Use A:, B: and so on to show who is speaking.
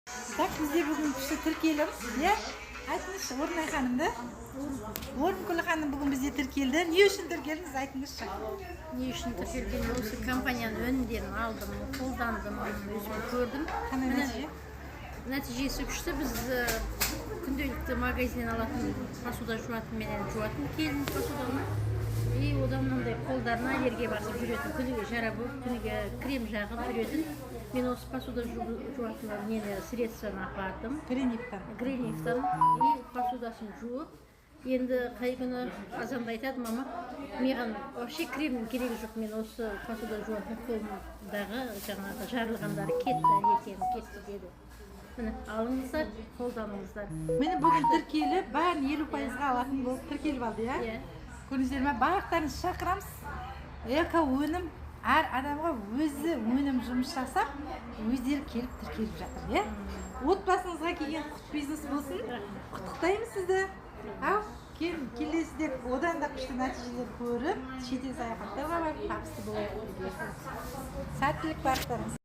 A: Так, bizde bugün kişi Türkiye'lim. Ya, aytmış Ornay Hanım'da. Ornkul Hanım bugün bizde Türkiye'de. Niye için Türkiye'liyiz aytmışsın?
B: Ne için Türkiye'de olsa kampanyanın önünden aldım, kullandım, özümü gördüm. Neticesi güçte biz gündelikte magazinden alatın, pasuda juatın menen juatın, kelin pasudamı. Odamdan da kollarına yerge basıp yürüyordum. Күніге жарабы, күніге крем жағып жүретін. Мен осы посуда жуатыннан нені средствоны апардым. Гринифтан. И посудасын жуып, енді қай күні азанда айтады мама, маған вообще кремнің керегі жоқ. Мен осы посуда жуатын қолымдағы жаңағы жарылғандары кетті, әлекем кетті деді. Міне алыңыздар, қолданыңыздар.
A: Мені бүгін Türkiye'li бәрін 50%-ға алатын болып Türkiye'li болды, ya? Көріңіздер ме, барлықтарыңызды шақырамыз. Эко өнім әр адамға өзі өнім жұмыс жасап, өздері келіп тіркеліп жатыр, ya? Отбасыңызға келген құт бизнес болсын. Құттықтаймыз сізді. Ау, келесіде одан да күшті нәтижелер көріп, шетел саяхаттарға барып, табысты болып. Сәттілік барлықтарыңыз.